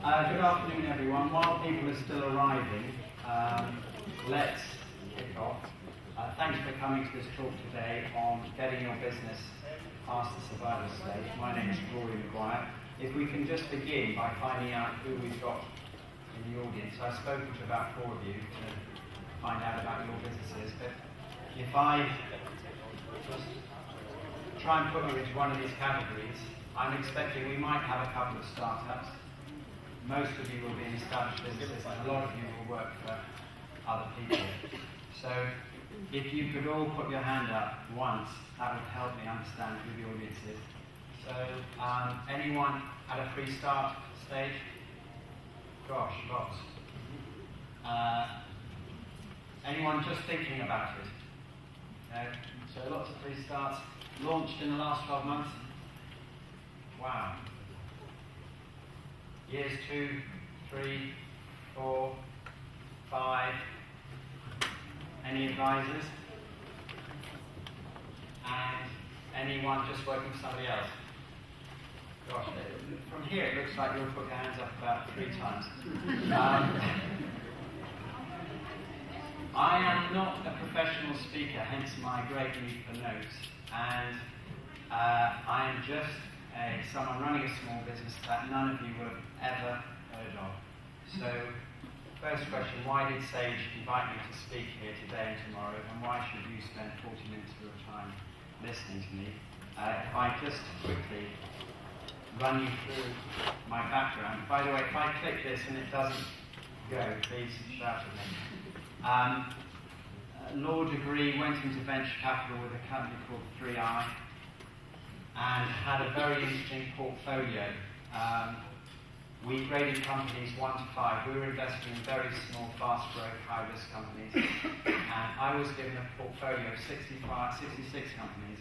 Good afternoon, everyone. While people are still arriving, let's kick off. Thanks for coming to this talk today on getting your business past the survival stage. My name is Rory MccGwire. If we can just begin by finding out who we've got in the audience. I've spoken to about 4 of you to find out about your businesses, but if I just try and put you into one of these categories, I'm expecting we might have a couple of startups. Most of you will be in established businesses, and a lot of you will work for other people. So if you could all put your hand up once, that would help me understand who the audience is. So anyone at a pre-start stage? Gosh, lots. Anyone just thinking about it? No? So lots of pre-starts. Launched in the last 12 months? Wow. Years 2, 3, 4, 5. Any advisors? And anyone just working for somebody else? Gosh, from here it looks like you'll put your hands up about 3 times. I am not a professional speaker, hence my great need for notes. And I am just someone running a small business that none of you would have ever heard of. So, first question, why did Sage invite me to speak here today and tomorrow, and why should you spend 40 minutes of your time listening to me? If I just quickly run you through my background. By the way, if I click this and it doesn't go, please shout at me. Law degree, went into venture capital with a company called 3i, and had a very interesting portfolio. We graded companies 1 to 5. We were investing in very small, fast growth, high risk companies. And I was given a portfolio of 66 companies.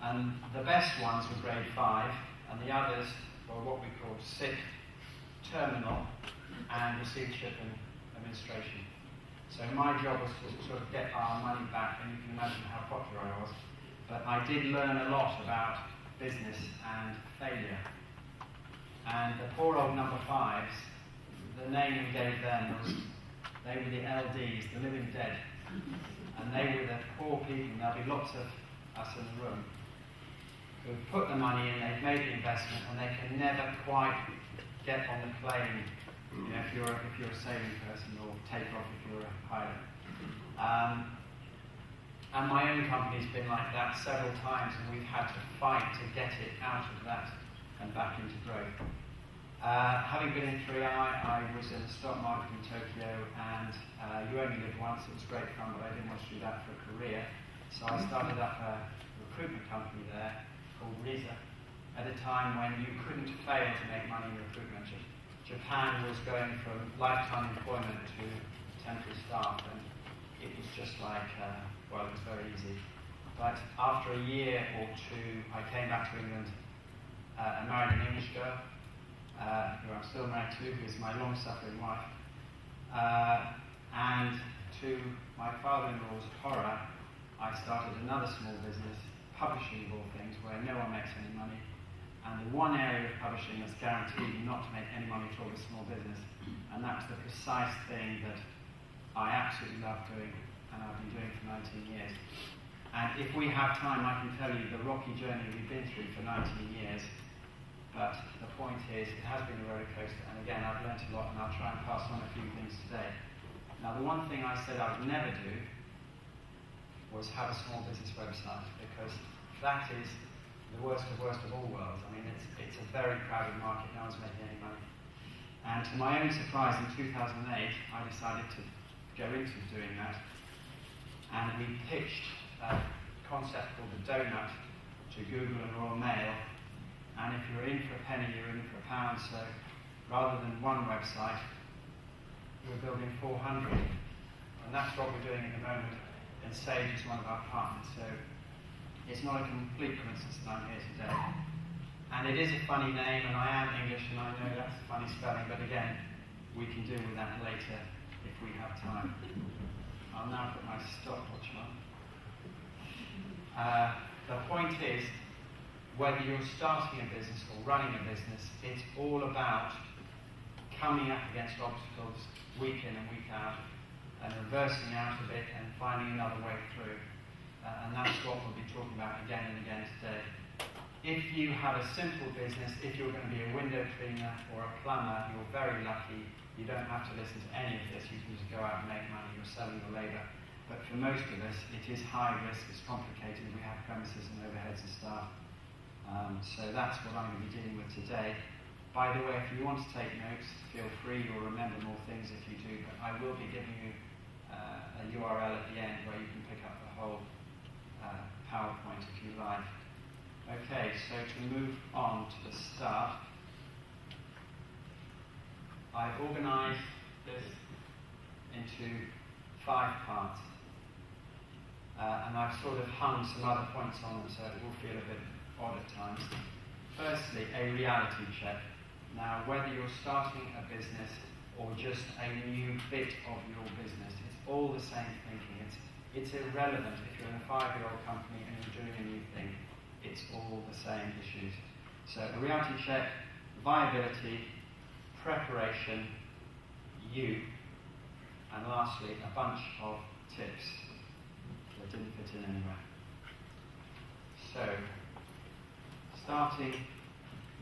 And the best ones were grade 5, and the others were what we called sick, terminal, and receivership and administration. So my job was to sort of get our money back, and you can imagine how popular I was. But I did learn a lot about business and failure. And the poor old number 5s, the name we gave them was, they were the LDs, the living dead. And they were the poor people, and there'll be lots of us in the room, who've put the money in, they've made the investment, and they can never quite get on the plane, you know, if you're a sailing person, or take off if you're a pilot. And my own company's been like that several times, and we've had to fight to get it out of that and back into growth. Having been in 3i, I was in the stock market in Tokyo, and you only live once. It was great fun, but I didn't want to do that for a career. So I started up a recruitment company there called Riza at a time when you couldn't fail to make money in recruitment. Japan was going from lifetime employment to temporary staff, and it was just like, well, it was very easy. But after a year or 2, I came back to England and married an English girl, who I'm still married to, who is my long-suffering wife. And to my father-in-law's horror, I started another small business, publishing of all things, where no one makes any money. And the one area of publishing that's guaranteed not to make any money at all is small business. And that's the precise thing that I absolutely love doing, and I've been doing for 19 years. And if we have time, I can tell you the rocky journey we've been through for 19 years. But the point is, it has been a roller coaster, and again, I've learnt a lot, and I'll try and pass on a few things today. Now, the one thing I said I would never do was have a small business website, because that is the worst of all worlds. I mean, it's a very crowded market, no one's making any money. And to my own surprise, in 2008, I decided to go into doing that. And we pitched a concept called the donut to Google and Royal Mail. And if you're in for a penny, you're in for a pound. So rather than one website, we're building 400. And that's what we're doing at the moment. And Sage is one of our partners. So it's not a complete coincidence that I'm here today. And it is a funny name, and I am English, and I know that's a funny spelling, but again, we can deal with that later if we have time. I'll now put my stopwatch on. The point is, whether you're starting a business or running a business, it's all about coming up against obstacles week in and week out, and reversing out of it and finding another way through. And that's what we'll be talking about again and again today. If you have a simple business, if you're going to be a window cleaner or a plumber, you're very lucky. You don't have to listen to any of this. You can just go out and make money. You're selling your labour. But for most of us, it is high risk. It's complicated. We have premises and overheads and staff. So that's what I'm going to be dealing with today. By the way, if you want to take notes, feel free. You'll remember more things if you do. But I will be giving you a URL at the end where you can pick up the whole PowerPoint if you like. Okay, so to move on to the start, I've organised this into 5 parts. And I've sort of hung some other points on them so it will feel a bit odd at times. Firstly, a reality check. Now, whether you're starting a business or just a new bit of your business, it's all the same thinking. It's irrelevant if you're in a 5-year-old company and you're doing a new thing. It's all the same issues. So a reality check, viability, preparation, you, and lastly, a bunch of tips that didn't fit in anywhere. So, starting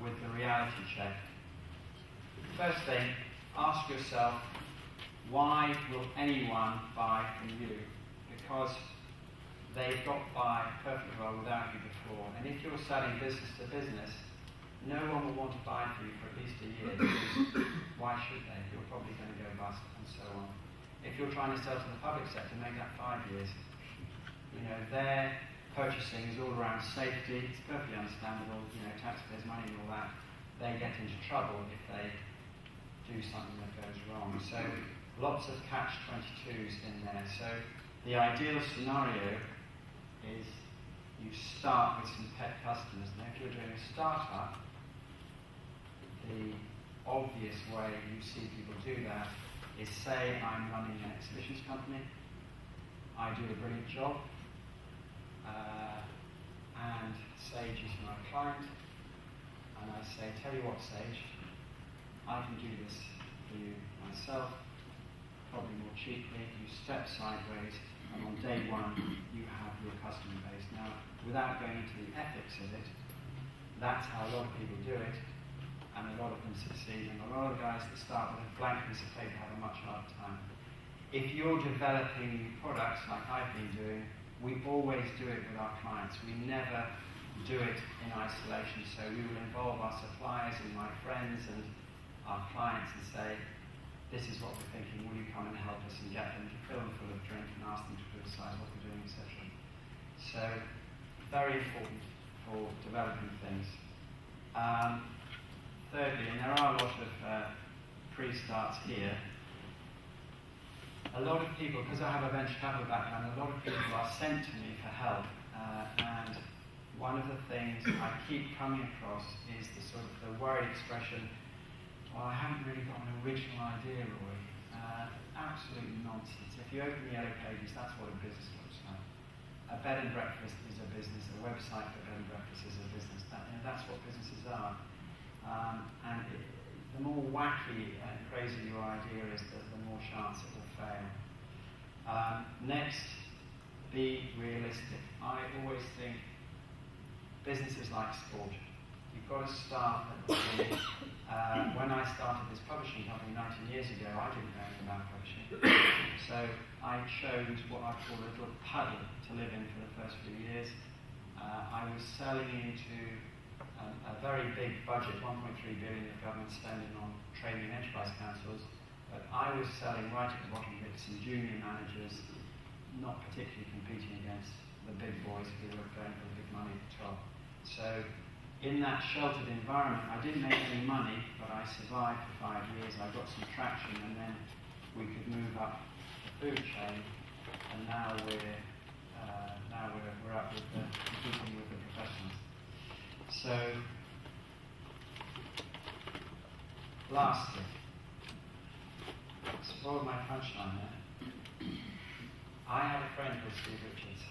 with the reality check. First thing, ask yourself, why will anyone buy from you? Because they've got by perfectly well without you before. And if you're selling business to business, no one will want to buy from you for at least a year, because why should they? You're probably going to go bust and so on. If you're trying to sell to the public sector, make that 5 years. You know, their purchasing is all around safety. It's perfectly understandable. You know, taxpayers' money and all that. They get into trouble if they do something that goes wrong. So lots of catch-22s in there. So the ideal scenario is you start with some pet customers. Now, if you're doing a startup, the obvious way you see people do that is say, I'm running an exhibitions company, I do a brilliant job, and Sage is my client, and I say, tell you what, Sage, I can do this for you myself, probably more cheaply. You step sideways, and on day one, you have your customer base. Now, without going into the ethics of it, that's how a lot of people do it, and a lot of them succeed, and a lot of guys that start with a blank piece of paper have a much harder time. If you're developing new products like I've been doing, we always do it with our clients. We never do it in isolation. So we will involve our suppliers and my friends and our clients and say, this is what we're thinking, will you come and help us, and get them to fill them full of drink and ask them to criticise what we're doing, etc. So, very important for developing things. Thirdly, and there are a lot of pre-starts here, a lot of people, because I have a venture capital background, a lot of people are sent to me for help, and one of the things I keep coming across is the worried expression, well, I haven't really got an original idea, Rory. Absolutely nonsense. If you open the Yellow Pages, that's what a business looks like. A bed and breakfast is a business. A website for bed and breakfast is a business. That's what businesses are. The more wacky and crazy your idea is, the more chance it will fail. Next, be realistic. I always think business is like sport. You've got to start at the beginning. When I started this publishing company 19 years ago, I didn't know anything about publishing. So I chose what I call a little puddle to live in for the first few years. I was selling into a very big budget, 1.3 billion of government spending on training enterprise councils, but I was selling right at the bottom of it to some junior managers, not particularly competing against the big boys who were going for the big money at the top. So in that sheltered environment, I didn't make any money, but I survived for 5 years. I got some traction, and then we could move up the food chain, and now we're up with competing with the professionals. So, lastly, spoiled my punchline there. I have a friend called Steve Richards.